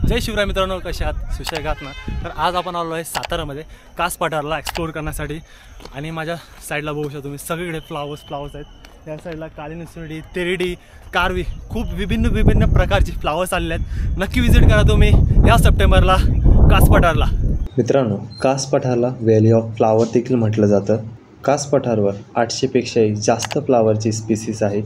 जय शिवराय मित्रांनो, कसे आहात? सुशेष आहात ना? तर आज आपण आलो आहे सातारामध्ये कास पठारला एक्सप्लोर करण्यासाठी। आणि माझ्या साईडला बघू शकता तुम्ही सगळीकडे फ्लावर्स आहेत। त्या साईडला कालीनसुंडी, तेरडी, कारवी, खूप विभिन्न प्रकारचे फ्लावर्स आलेले आहेत। नक्की विजिट करा तुम्ही या सप्टेंबरला कास पठारला। मित्रांनो, कास पठारला व्हॅली ऑफ फ्लावर देखील म्हटलं जातं। कास पठारवर 800 पेक्षाही जास्त फ्लावरची स्पीसीज आहे।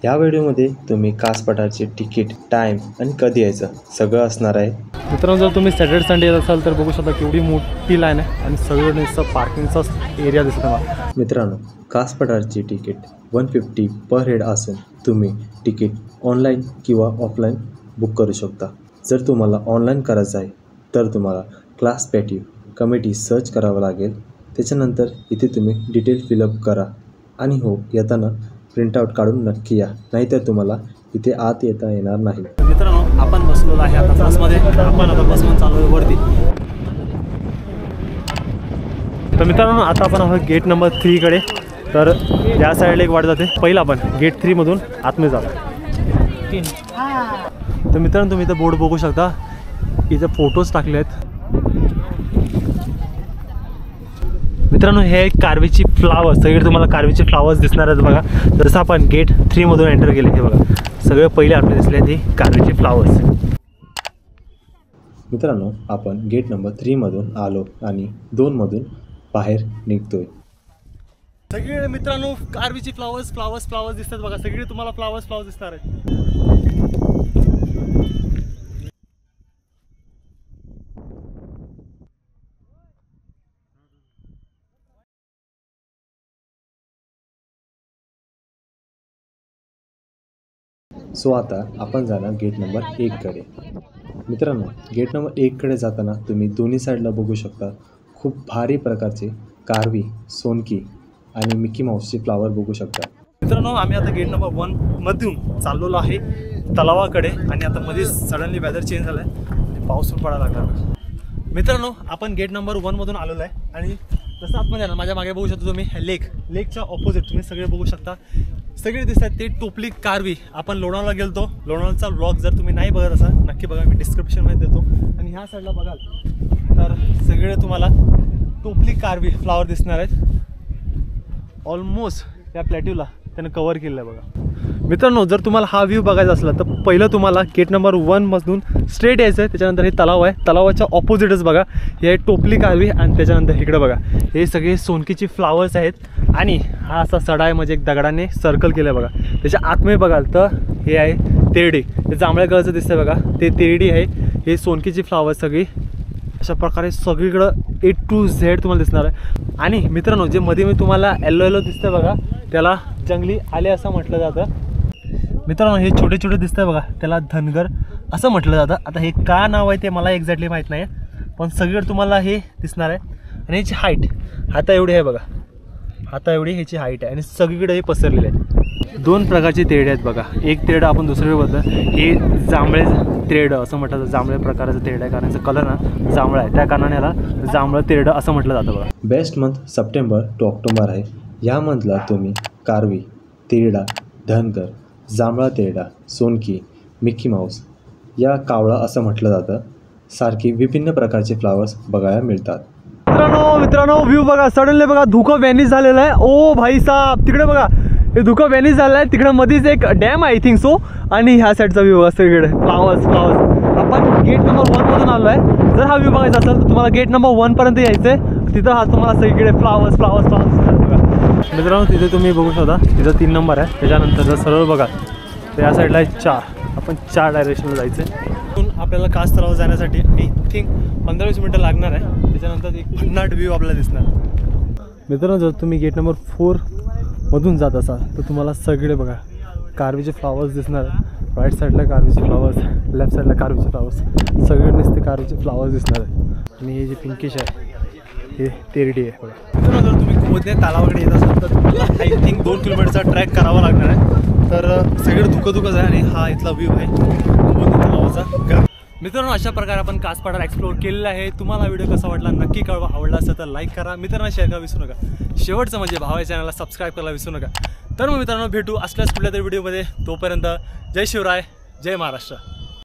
या व्हिडिओमध्ये तुम्ही कास पठारचे तिकीट, टाइम आणि कधी यायचं सगळं असणार आहे। मित्रांनो, जर तुम्ही सॅटर्डे संडे येत असाल तर बघू शकता केवढी मोठी लाईन आहे आणि सगळं पार्किंगचा एरिया दिसत आहे। मित्रांनो, कास पठारची तिकीट 150 पर हेड असून तुम्ही तिकीट ऑनलाईन किंवा ऑफलाईन बुक करू शकता। जर तुम्हाला ऑनलाईन करायचं आहे तर तुम्हाला क्लास पॅटिव कमिटी सर्च करावं लागेल। त्याच्यानंतर इथे तुम्ही डिटेल फिलअप करा आणि हो, येताना प्रिंटआउट काढून नक्की या, नाहीतर तुम्हाला इथे आत येता येणार नाही। मित्रांनो, आपण बसलेलो आहे आता बसमध्ये। आपण आता बसमध्ये चालू आहे वरती। तर मित्रांनो, आता आपण आहोत गेट नंबर 3 कडे। तर या साईडला एक वाट जाते, पहिला आपण गेट 3 मधून आतमध्ये जातो। तर मित्रांनो, तुम्ही इथं बोर्ड बघू शकता, इथे फोटोज टाकले आहेत। मित्रांनो, हे कारवीची फ्लावर्स, सगळे तुम्हाला कारवीचे फ्लावर्स दिसणार आहेत बघा। जसं आपण गेट 3 मधून एंटर केले, हे बघा सगळे पहिले आपल्याला दिसले ते कारवीचे फ्लावर्स। मित्रांनो, आपण गेट नंबर 3 मधून आलो आणि 2 मधून बाहेर निघतोय। सगळे मित्रांनो कारवीचे फ्लावर्स दिसतात बघा। सगळे तुम्हाला फ्लावर्स दिसणार आहेत। सो आता आपण जाणार गेट नंबर 1 कडे। मित्रांनो, गेट नंबर 1 कडे जाताना तुम्ही दोन्ही साईडला बघू शकता खूप भारी प्रकारचे कारवी, सोनकी आणि मिकी माऊसचे फ्लावर बघू शकता। मित्रांनो, आम्ही आता गेट नंबर 1 मधून चाललेलो आहे तलावाकडे आणि आता मध्ये सडनली वेदर चेंज झालं आहे, पाऊस पण पडायला लागला। मित्रांनो, आपण गेट नंबर 1 मधून आलेलो आहे आणि जसं आतमध्ये ना माझ्या मागे बघू शकता तुम्ही लेकच्या ऑपोजिट तुम्ही सगळे बघू शकता, सगळे दिसतात ते टोपली कारवी। आपण लोणावळ्याला गेलतो, लोणावळ्याचा व्लॉग जर तुम्ही नाही बघत असाल नक्की बघा, मी डिस्क्रिप्शनमध्ये देतो। आणि ह्या साईडला बघाल तर सगळे तुम्हाला टोपली कारवी फ्लावर दिसणार आहेत। ऑलमोस्ट या प्लॅट्यूला त्यानं कव्हर केलं आहे बघा। मित्रांनो, जर तुम्हाला हा व्ह्यू बघायचा असला तर पहिलं तुम्हाला गेट नंबर 1 मधून स्ट्रेट यायचं आहे। त्याच्यानंतर हे तलाव आहे, तलावाच्या ऑपोजिटच बघा हे टोपली कारवी आणि त्याच्यानंतर इकडे बघा हे सगळे सोनकीचे फ्लावर्स आहेत। आणि हा असा सडा आहे, म्हणजे एक दगडाने सर्कल केलं आहे बघा। त्याच्या आतमध्ये बघाल तर हे आहे तेरडी, ते जांभळ्या कलरचं दिसतंय बघा, ते तेरडी आहे। हे सोनकीची फ्लावर्स सगळी अशा प्रकारे सगळीकडं A to Z तुम्हाला दिसणार आहे। आणि मित्रांनो, जे मध्ये मी तुम्हाला येलो दिसतंय बघा, त्याला जंगली आले असं म्हटलं जातं। मित्रांनो, हे छोटे दिसतंय बघा, त्याला धनगर असं म्हटलं जातं। आता हे का नाव आहे ते मला एक्झॅक्टली माहीत नाही, पण सगळीकडे तुम्हाला हे दिसणार आहे। आणि ह्याची हाईट हाता एवढी आहे बघा, हाता एवढी ह्याची हाईट आहे आणि सगळीकडे हे पसरलेले आहेत। 2 प्रकारचे तेरडे आहेत बघा, एक तेरडं आपण दुसरीकडे बोलतो, हे जांभळे तेरडं असं म्हटलं जातं। जांभळ्या प्रकारचं तेरडं आहे, कारण याचा कलर ना जांभळा आहे, त्या कारणाने याला जांभळं तेरडं असं म्हटलं जातं बघा। Best month September to October आहे। या मंथला तुम्ही कारवी, तेरडा, धनगर, जांभळा तेरडा, सोनकी, मिकी माऊस या कावळा असं म्हटलं जातं सारखी विभिन्न प्रकारचे फ्लावर्स बघायला मिळतात। मित्रांनो व्ह्यू बघा, सडनली बघा धुकं व्हॅनिश झालेलं आहे। ओ भाई साहब, तिकडे बघा हे धुकं व्हॅनिश झालं आहे, तिकडे मध्येच एक डॅम आहे आय थिंक सो। आणि ह्या साईडचा व्ह्यू बघा, सगळीकडे फ्लावर्स। आपण गेट नंबर 1 मधून आलो आहे। जर हा व्ह्यू बघायचा असेल तर तुम्हाला गेट नंबर 1 पर्यंत यायचं आहे। तिथं हा तुम्हाला सगळीकडे फ्लावर्स बघा। मित्रांनो, तिथे तुम्ही बघू शकता, तिथं 3 नंबर आहे। त्याच्यानंतर जर सरळ बघा तर या साईडला आहे 4, आपण 4 डायरेक्शनला जायचं आहे। आपल्याला कास तलाव जाण्यासाठी आय थिंक 15-20 मिनटं लागणार आहे। त्याच्यानंतर एक भन्नाट व्ह्यू आपल्याला दिसणार। मित्रांनो, जर तुम्ही गेट नंबर 4 मधून जात असाल तर तुम्हाला सगळे बघा कारवीचे फ्लावर्स दिसणार। राईट साईडला कारवीचे फ्लावर्स, लेफ्ट साईडला कारवीचे फ्लावर्स, सगळे नुसते कारवीचे फ्लावर्स दिसणार आहेत। आणि हे जे पिंकिश आहे हे तेरडी आहे बघा। मित्रांनो, जर तुम्ही कुमुदने तलावाकडे येत असाल तर तुम्हाला आय थिंक 2 किलोमीटरचा ट्रॅक करावा लागणार आहे। तर सगळे धुकंच आहे आणि हा इथला व्ह्यू आहे कुमुदने तलावाचा। मित्रांनो, अशा प्रकारे आपण कास पठार एक्सप्लोर केलेला आहे। तुम्हाला व्हिडिओ कसा वाटला नक्की कळवा, आवडला असेल तर लाईक करा, मित्रांना शेअर करायला विसरू नका। शेवटचं म्हणजे भावा चॅनलला सबस्क्राईब करायला विसरू नका। तर मग मित्रांनो, भेटू असल्याच कुठल्या तरी व्हिडिओमध्ये। तोपर्यंत जय शिवराय, जय महाराष्ट्र।